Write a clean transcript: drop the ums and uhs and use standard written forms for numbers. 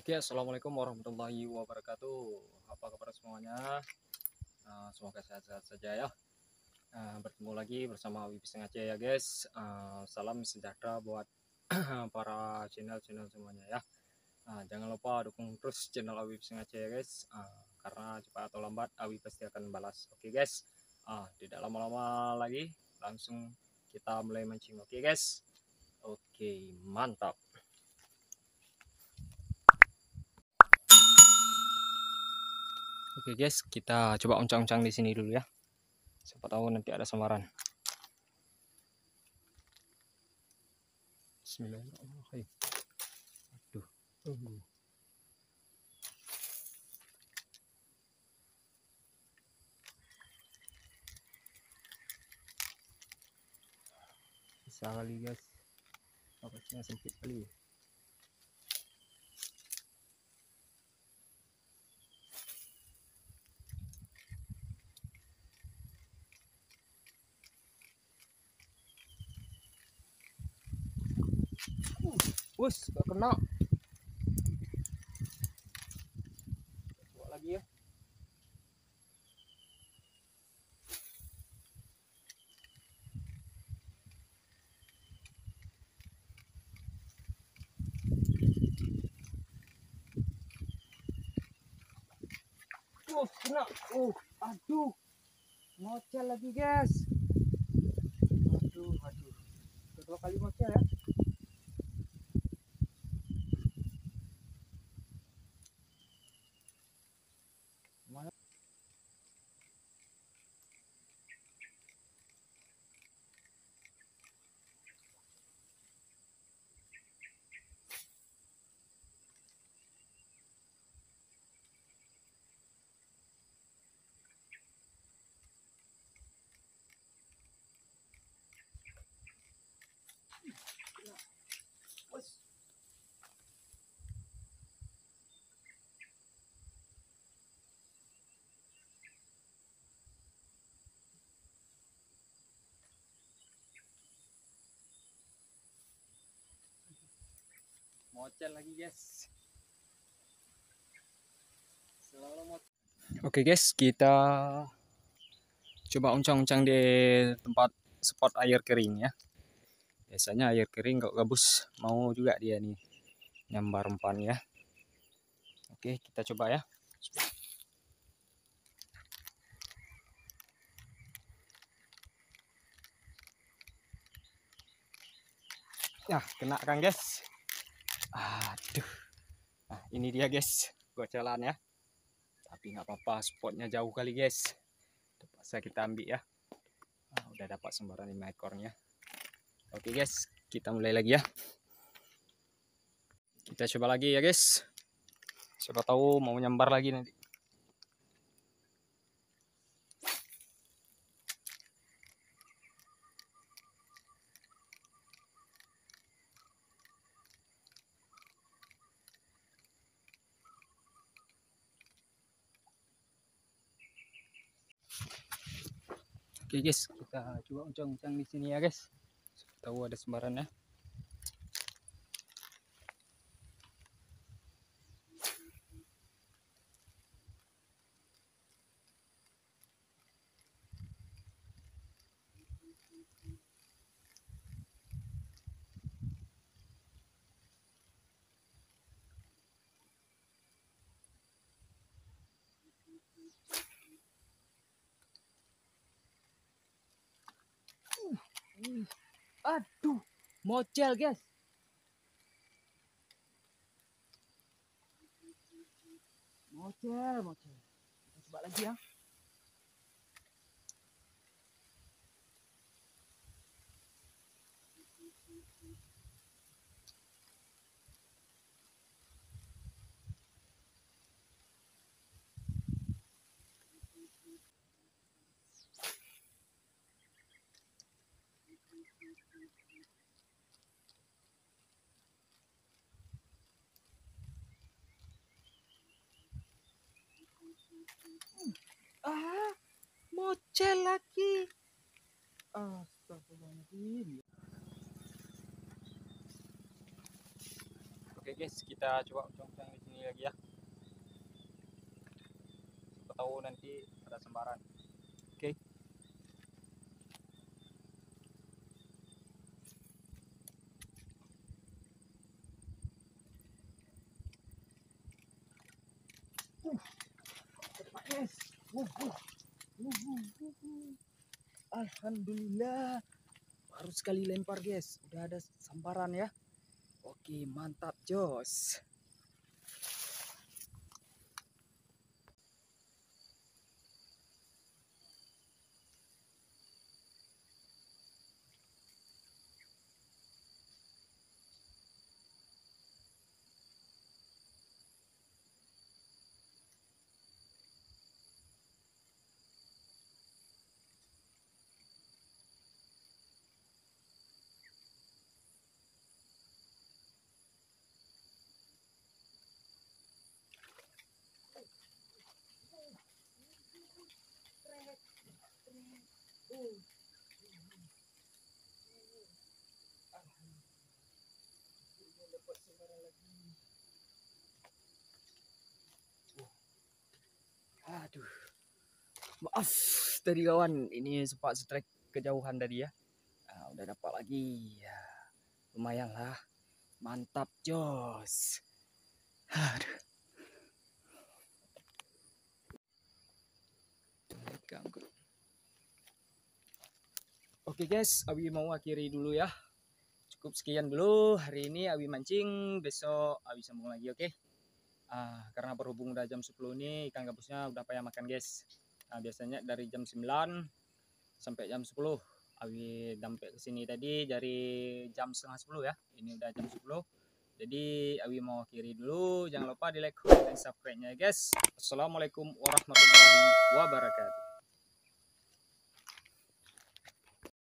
Oke, assalamualaikum warahmatullahi wabarakatuh. Apa kabar semuanya? Semoga sehat-sehat saja ya. Bertemu lagi bersama Awi Pisang Aceh ya guys. Salam sejahtera buat para channel-channel semuanya ya. Jangan lupa dukung terus channel Awi Pisang Aceh ya guys. Karena cepat atau lambat Awi pasti akan balas. Oke guys. Tidak lama-lama lagi, langsung kita mulai mancing. Oke guys. Oke, mantap. Oke guys, kita coba uncang-uncang di sini dulu ya. Siapa tahu nanti ada samaran. Bismillahirrahmanirrahim. Aduh. Bisa kali guys. Lokasinya sempit kali. Wus, gak kena. Coba lagi ya. Kena. Aduh. Ngocel lagi guys. Aduh. Kedua kali ngocel ya. Mana? Ngocel lagi guys. Oke guys, kita coba uncang-uncang di tempat spot air kering ya. Biasanya air kering kok gabus, mau juga dia nih nyambar umpan ya. Oke, kita coba ya. Nah, kena kan guys. Aduh. Nah, ini dia guys, gocelan ya. Tapi nggak apa-apa, spotnya jauh kali guys. Terpaksa kita ambil ya. Udah dapat sembaran 5 ekornya. Oke guys, kita mulai lagi ya. Kita coba lagi ya guys. Siapa tahu mau nyambar lagi nanti. Oke guys, kita coba uncang-uncang di sini ya guys. Tahu ada sembarannya. Aduh, mocel guys. Mocel. Kita coba lagi ya. Mocel lagi. Astagfirullahaladzim. Oke, guys, kita coba uncang-uncang di sini lagi ya. Siapa tahu nanti ada sembaran. Oke. Yes. Alhamdulillah, baru sekali lempar guys, udah ada sambaran ya. Oke, mantap jos. Aduh, maaf tadi kawan, ini sempat strike kejauhan tadi ya. Nah, udah dapat lagi ya, lumayan lah, mantap jos. Aduh. Oke guys, Abi mau akhiri dulu ya. Cukup sekian dulu hari ini Abi mancing, besok Abi sambung lagi, oke? Karena berhubung udah jam 10 ini ikan gabusnya udah payah makan guys. Biasanya dari jam 9 sampai jam 10 Abi sampai ke sini tadi dari jam setengah 10 ya. Ini udah jam 10. Jadi Abi mau akhiri dulu. Jangan lupa di like, comment, dan subscribe-nya guys. Assalamualaikum warahmatullahi wabarakatuh.